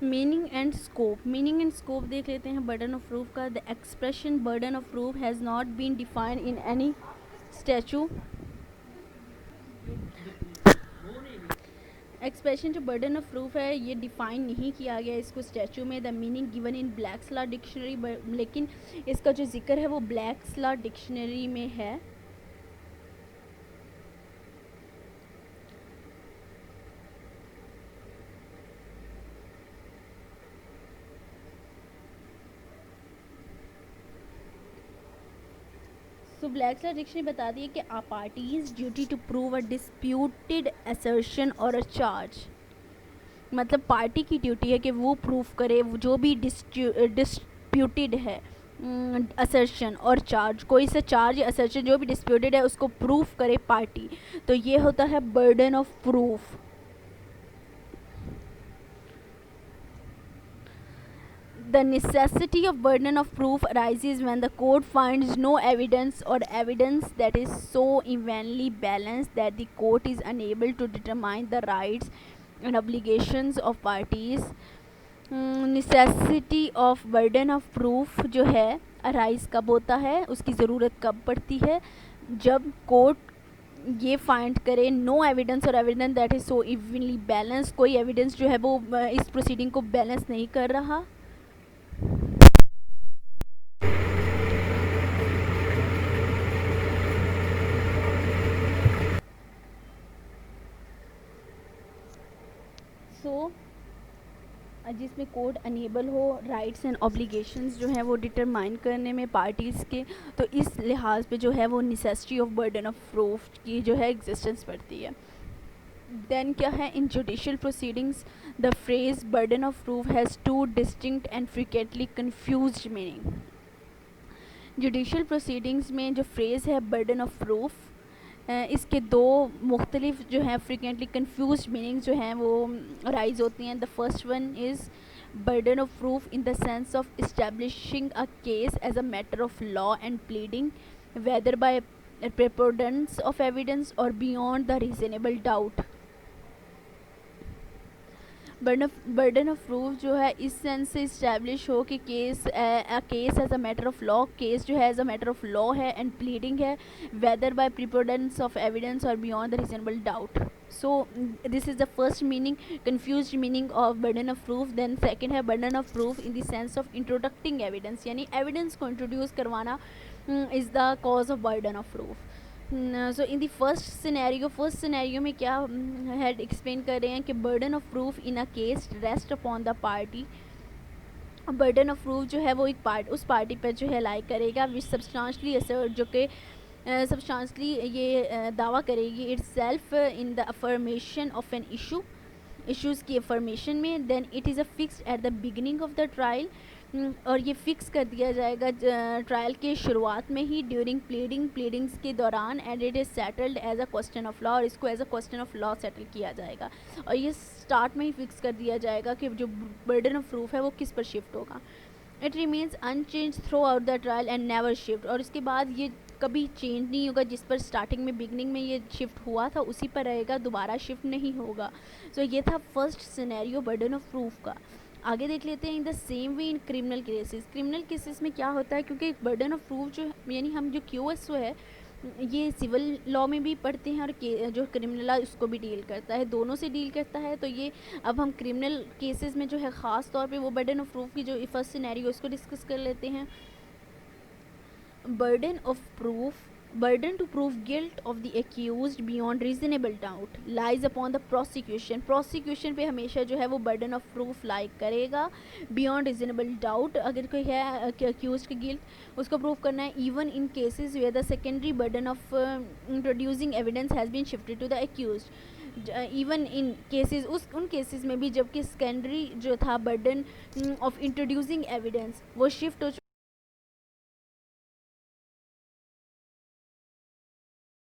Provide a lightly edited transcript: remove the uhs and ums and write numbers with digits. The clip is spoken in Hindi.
Meaning and scope, meaning and scope देख लेते हैं बर्डन ऑफ प्रूफ का। The expression burden of proof has not been defined in any statute. Expression जो बर्डन ऑफ प्रूफ है ये डिफाइन नहीं किया गया इसको स्टैचू में। The meaning given in Black's law dictionary, लेकिन इसका जो जिक्र है वो ब्लैक्स लॉ डिक्शनरी में है। सो ब्लैक्स लॉ डिक्शनरी बता दी है कि आ party's duty to prove a disputed assertion और अ चार्ज, मतलब पार्टी की ड्यूटी है कि वो प्रूफ करे जो भी डिस्प्यूटेड है असर्शन और चार्ज, कोई सा चार्ज या असर्शन जो भी डिस्प्यूटेड है उसको प्रूफ करे पार्टी। तो ये होता है burden of proof. The necessity of burden of proof arises when the court finds no evidence or evidence that is so evenly balanced that the court is unable to determine the rights and obligations of parties. Necessity of burden of proof जो है अराइज कब होता है, उसकी ज़रूरत कब पड़ती है, जब कोर्ट ये फाइंड करे नो एविडेंस और evidence that is so evenly balance, कोई एविडेंस जो है वो इस प्रोसीडिंग को बैलेंस नहीं कर रहा। सो जिसमें कोर्ट अनेबल हो राइट्स एंड ऑब्लिगेशंस जो हैं वो डिटरमाइन करने में पार्टीज़ के, तो इस लिहाज पे जो है वो necessity of burden of proof की जो है एग्जिस्टेंस पड़ती है। देन क्या है, इन judicial proceedings the phrase burden of proof has two distinct and frequently confused meaning. Judicial proceedings में जो फ्रेज़ है बर्डन ऑफ प्रूफ, इसके दो मुख्तलिफ जो हैं फ्रिक्वेंटली कन्फ्यूज मीनिंग जो हैं वो राइज होती हैं। The first one is burden of proof in the sense of establishing a case as a matter of law and pleading whether by preponderance of evidence or beyond the reasonable doubt। Burden of proof जो है इस सेंस से इस्टेब्लिश हो कि case as a matter of law, case जो है as a matter of law है एंड प्लीडिंग है whether by preponderance of evidence और beyond the reasonable doubt. So this is the first meaning, confuse meaning of burden of proof. Then second है burden of proof in the sense of introducing evidence, यानी एविडेंस को इंट्रोड्यूस करवाना is the cause of burden of proof. So in the first scenario में क्या हेड एक्सप्लेन कर रहे हैं कि burden of proof in a case rest upon the party. Burden of proof जो है वो एक उस पार्टी पर जो है लाई करेगा विच सब्सटेंशियली असर्ट, जो कि सब्सटेंशियली ये दावा करेगी itself in the affirmation of an issues की अफर्मेशन में। Then it is a fixed at the beginning of the trial, और ये फिक्स कर दिया जाएगा ट्रायल के शुरुआत में ही ड्यूरिंग प्लीडिंग्स के दौरान, and it is settled as a question of law, और इसको as a question of law settle किया जाएगा। और ये स्टार्ट में ही फिक्स कर दिया जाएगा कि जो बर्डन ऑफ प्रूफ है वो किस पर शिफ्ट होगा। It remains unchanged throughout the trial and never shift, और इसके बाद ये कभी चेंज नहीं होगा, जिस पर स्टार्टिंग में बिगनिंग में ये शिफ्ट हुआ था उसी पर रहेगा, दोबारा शिफ्ट नहीं होगा। सो ये था first scenario burden of proof का। आगे देख लेते हैं in the same way in criminal cases में क्या होता है, क्योंकि बर्डन ऑफ प्रूफ जो यानी हम जो QSO है ये सिविल लॉ में भी पढ़ते हैं और जो क्रिमिनल लॉ उसको भी डील करता है, दोनों से डील करता है। तो ये अब हम क्रिमिनल केसेस में जो है ख़ास तौर पे वो बर्डन ऑफ प्रूफ की जो फर्स्ट सिनेरियो उसको डिस्कस कर लेते हैं। Burden to prove guilt of the accused beyond reasonable doubt lies upon the prosecution पे हमेशा जो है वो burden of proof lie करेगा beyond reasonable doubt। अगर कोई है accused की guilt उसको prove करना है, even in cases where the secondary burden of introducing evidence has been shifted to the accused। Even in cases उन केसेस में भी जबकि सेकेंडरी जो था बर्डन ऑफ इंट्रोड्यूसिंग एविडेंस वो शिफ्ट हो